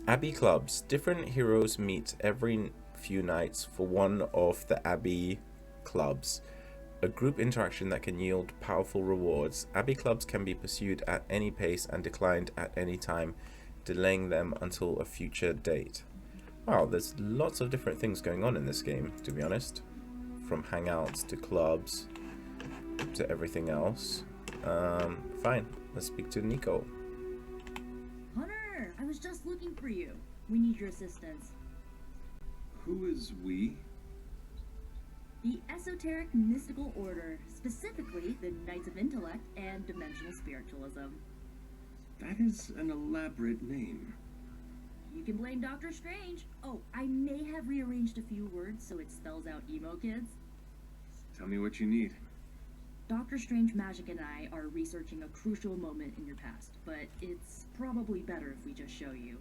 Abbey clubs. Different heroes meet every few nights for one of the Abbey clubs. A group interaction that can yield powerful rewards. Abbey clubs can be pursued at any pace and declined at any time, delaying them until a future date. Wow, there's lots of different things going on in this game, to be honest. From hangouts to clubs to everything else. Fine, let's speak to Nico. Hunter, I was just looking for you. We need your assistance. Who is we? The Esoteric Mystical Order, specifically the Knights of Intellect and Dimensional Spiritualism. That is an elaborate name. You can blame Doctor Strange. Oh, I may have rearranged a few words so it spells out emo kids. Tell me what you need. Dr. Strange Magic and I are researching a crucial moment in your past, but it's probably better if we just show you.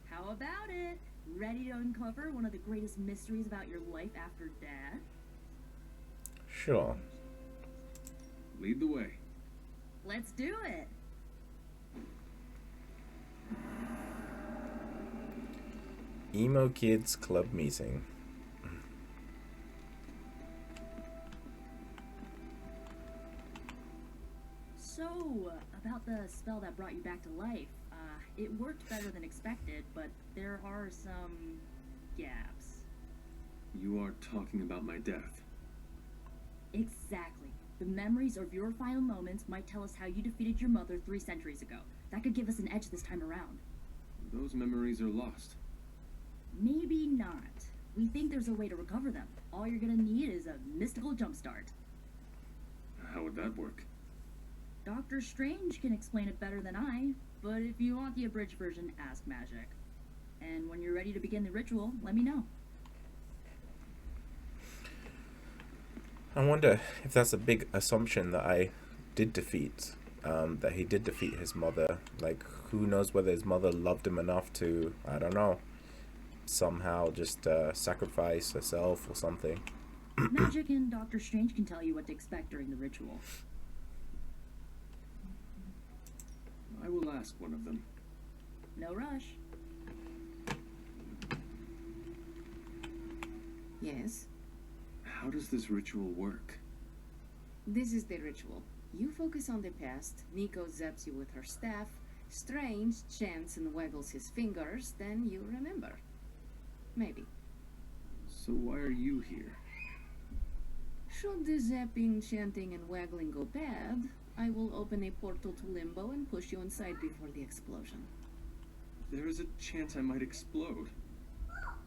How about it? Ready to uncover one of the greatest mysteries about your life after death? Sure. Lead the way. Let's do it! Emo Kids Club meeting. So, about the spell that brought you back to life. It worked better than expected, but there are some gaps. You are talking about my death. Exactly. The memories of your final moments might tell us how you defeated your mother 3 centuries ago. That could give us an edge this time around. Those memories are lost. Maybe not. We think there's a way to recover them. All you're gonna need is a mystical jumpstart. How would that work? Doctor Strange can explain it better than I, but if you want the abridged version, ask Magic. And when you're ready to begin the ritual, let me know. I wonder if that's a big assumption that I did defeat, that he did defeat his mother. Like, who knows whether his mother loved him enough to, I don't know, somehow just sacrifice herself or something. Magic and Doctor Strange can tell you what to expect during the ritual. I will ask one of them. No rush. Yes, How does this ritual work? this is the ritual. You focus on the past, Nico zaps you with her staff, Strange chants and waggles his fingers, then you remember. Maybe. So why are you here? Should the zapping, chanting, and waggling go bad, I will open a portal to Limbo and push you inside before the explosion. There is a chance I might explode.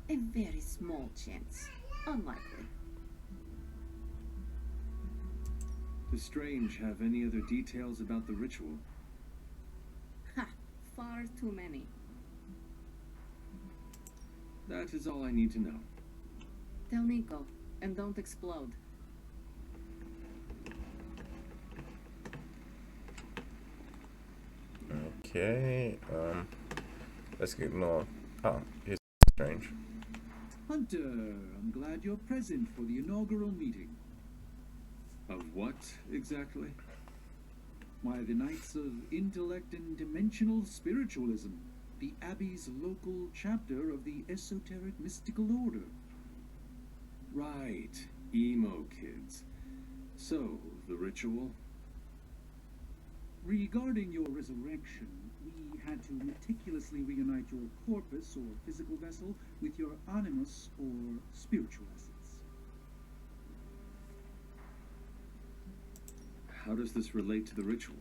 A very small chance. Unlikely. Does Strange have any other details about the ritual? Ha! Far too many. That is all I need to know. Tell Nico, and don't explode. Okay, let's ignore. Oh, here's Strange. Hunter, I'm glad you're present for the inaugural meeting. Of what, exactly? Why, the Knights of Intellect and Dimensional Spiritualism, the Abbey's local chapter of the Esoteric Mystical Order. Right, emo kids. So, the ritual? Regarding your resurrection, we had to meticulously reunite your corpus, or physical vessel, with your animus, or spiritual essence. How does this relate to the ritual?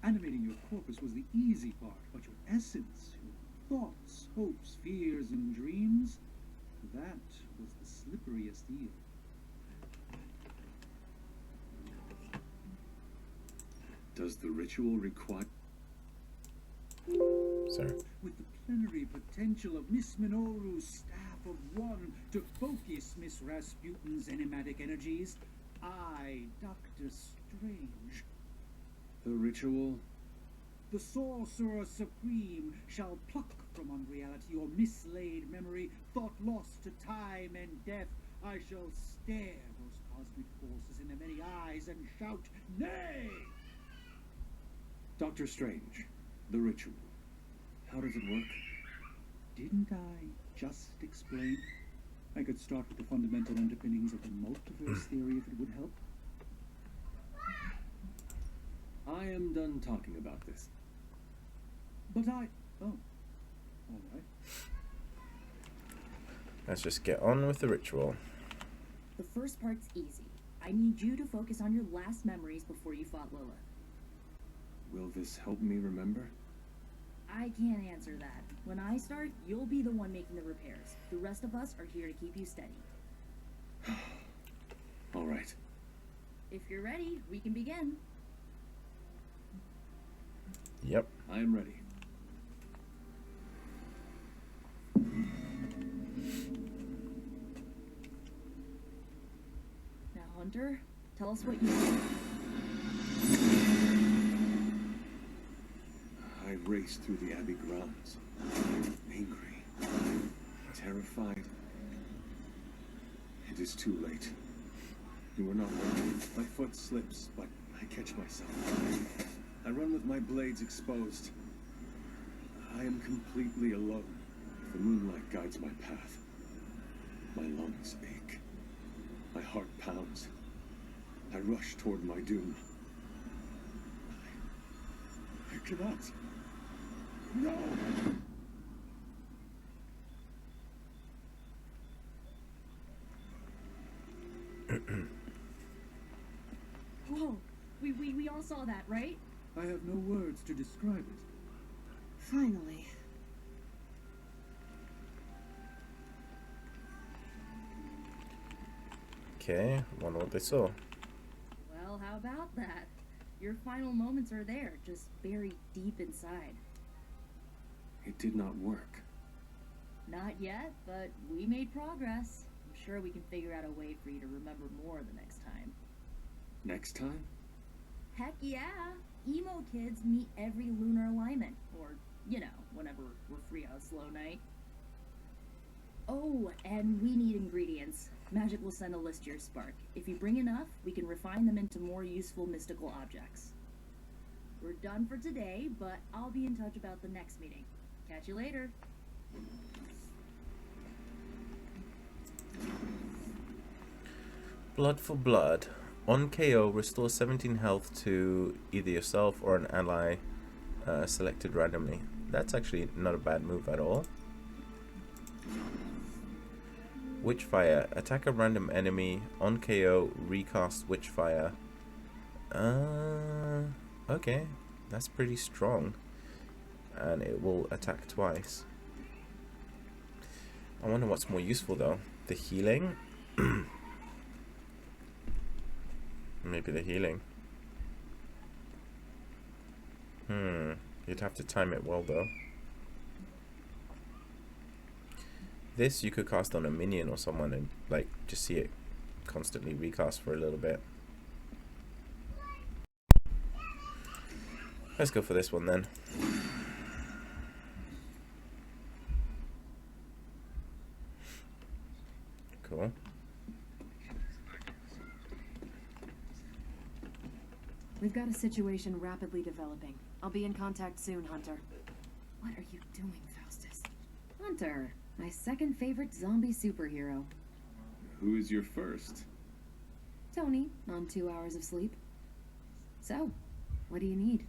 Animating your corpus was the easy part, but your essence, your thoughts, hopes, fears, and dreams, that was the slipperiest eel. Does the ritual require... Sorry. With the plenary potential of Miss Minoru's staff of one to focus Miss Rasputin's enigmatic energies, I, Dr. Strange, The ritual? the Sorcerer Supreme, shall pluck from unreality your mislaid memory, thought lost to time and death. I shall stare those cosmic forces in their many eyes and shout, nay! Dr. Strange, the ritual. How does it work? Didn't I just explain? I could start with the fundamental underpinnings of the multiverse theory if it would help. I am done talking about this. But I... Oh. All right. Let's just get on with the ritual. The first part's easy. I need you to focus on your last memories before you fought Lilith. Will this help me remember? I can't answer that. When I start, you'll be the one making the repairs. The rest of us are here to keep you steady. All right. If you're ready, we can begin. Yep. I am ready. Now, Hunter, Tell us what you see. I raced through the Abbey grounds, angry, terrified. It is too late. You are not ready. My foot slips, but I catch myself. I run with my blades exposed. I am completely alone. The moonlight guides my path. My lungs ache. My heart pounds. I rush toward my doom. I cannot. No! Whoa, we all saw that, right? I have no words to describe it. Finally. Okay, wonder what they saw. Well, how about that? Your final moments are there, just buried deep inside. It did not work. Not yet, but we made progress. I'm sure we can figure out a way for you to remember more the next time. Next time? Heck yeah! Emo kids meet every lunar alignment, or, you know, whenever we're free on a slow night. Oh, and we need ingredients. Magic will send a list to your spark. If you bring enough, we can refine them into more useful mystical objects. We're done for today, but I'll be in touch about the next meeting. Catch you later. Blood for blood. On KO, restore 17 health to either yourself or an ally selected randomly. That's actually not a bad move at all. Witchfire. Attack a random enemy. On KO, recast Witchfire. Okay. That's pretty strong. And it will attack twice. I wonder what's more useful though. The healing? Maybe the healing. You'd have to time it well though. This you could cast on a minion or someone and like just see it constantly recast for a little bit. Let's go for this one then. Cool. We've got a situation rapidly developing. I'll be in contact soon, Hunter. What are you doing, Faustus? Hunter, my second favorite zombie superhero. Who is your first? Tony, on 2 hours of sleep. So, what do you need?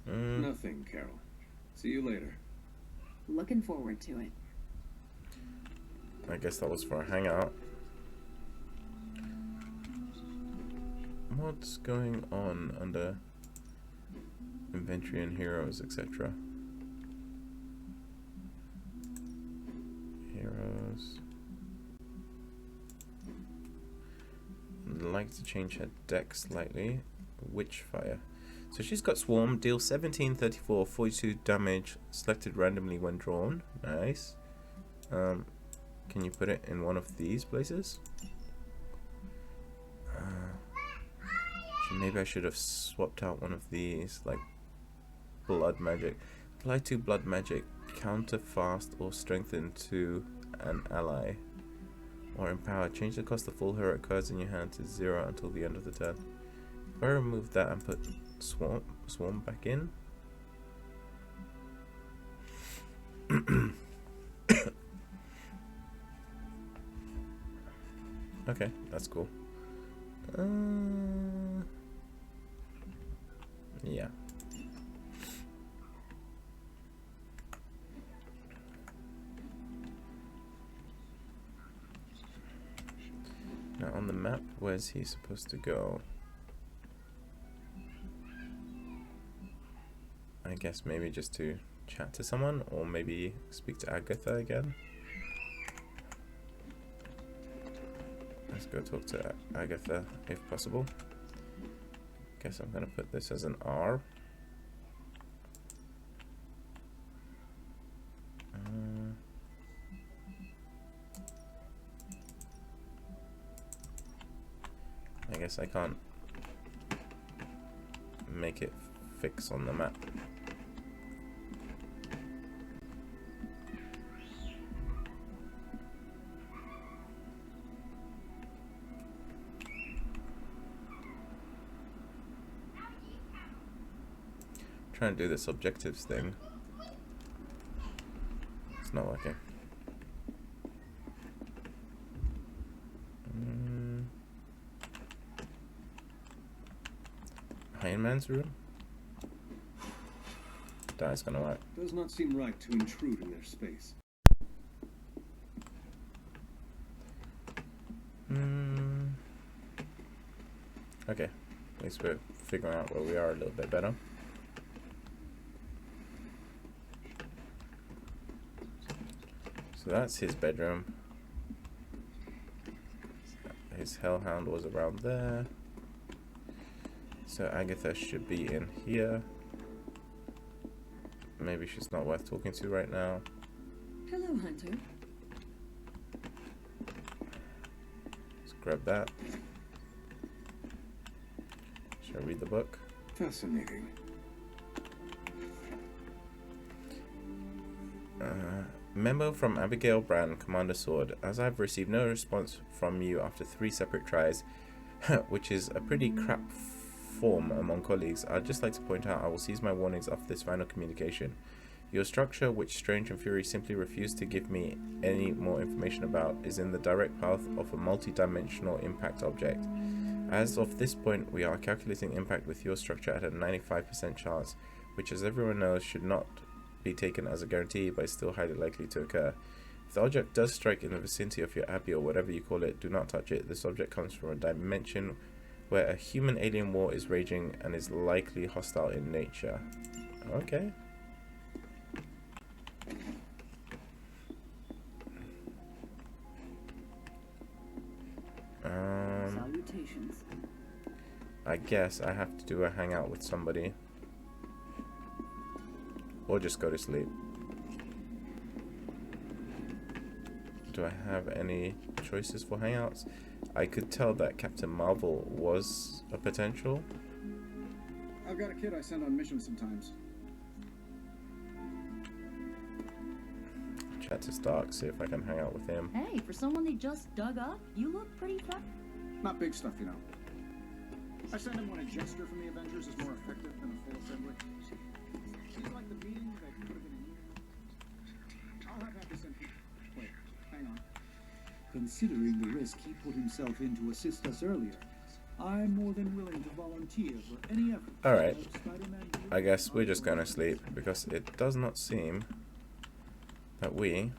Nothing, Carol. See you later. Looking forward to it. I guess that was for a hangout. What's going on under inventory and heroes, etc.? Heroes. I'd like to change her deck slightly. Witchfire. So she's got Swarm, deal 17, 34, 42 damage, selected randomly when drawn. Nice. Can you put it in one of these places? Maybe I should have swapped out one of these, like blood magic. Apply 2 blood magic, counter fast or strengthen to an ally. Or empower, change the cost of full heroic cards in your hand to 0 until the end of the turn. If I remove that and put swarm back in. Okay, that's cool. Yeah. Now on the map, where's he supposed to go? I guess maybe just to chat to someone, or maybe speak to Agatha again. Let's go talk to Agatha if possible. Guess I'm gonna put this as an R. I guess I can't make it fix on the map. Trying to do this objectives thing. It's not working. Iron Man's room? That's gonna work. Does not seem right to intrude in their space. Okay, at least we're figuring out where we are a little bit better. So that's his bedroom. His hellhound was around there. So Agatha should be in here. Maybe she's not worth talking to right now. Hello, Hunter. Let's grab that. Should I read the book? Fascinating. Memo from Abigail Brand, Commander Sword. As I've received no response from you after 3 separate tries, which is a pretty crap form among colleagues, I'd just like to point out I will seize my warnings after this final communication. Your structure, which Strange and Fury simply refused to give me any more information about, is in the direct path of a multi-dimensional impact object. As of this point, we are calculating impact with your structure at a 95% chance, which, as everyone knows, should not be taken as a guarantee, but is still highly likely to occur. If the object does strike in the vicinity of your abbey or whatever you call it, do not touch it. This object comes from a dimension where a human-alien war is raging and is likely hostile in nature. Okay. Salutations. I guess I have to do a hangout with somebody. Or just go to sleep. Do I have any choices for hangouts? I could tell that Captain Marvel was a potential. I've got a kid I send on missions sometimes. Chat to Stark, see if I can hang out with him. Hey, for someone they just dug up, you look pretty fresh. Not big stuff, you know. I send him when a jester from the Avengers is more effective than a full assembly. Seems like the meeting that could have been a year. I'll have Happy send people. Wait, hang on. Considering the risk he put himself in to assist us earlier, I'm more than willing to volunteer for any effort. Alright, I guess we're just gonna sleep, because it does not seem that we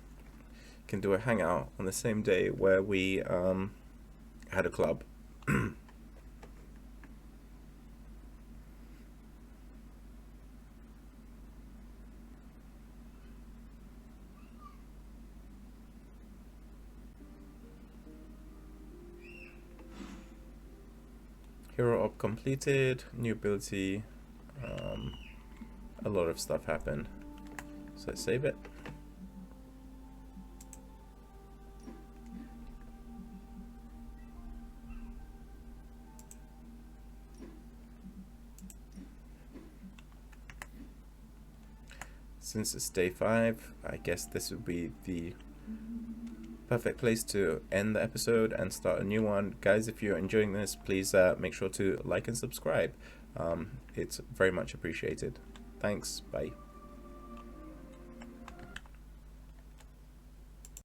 can do a hangout on the same day where we had a club. Hero op completed, new ability, a lot of stuff happened. So let's save it. Since it's day 5, I guess this would be the perfect place to end the episode and start a new one. Guys, if you're enjoying this, please make sure to like and subscribe. It's very much appreciated. Thanks, bye.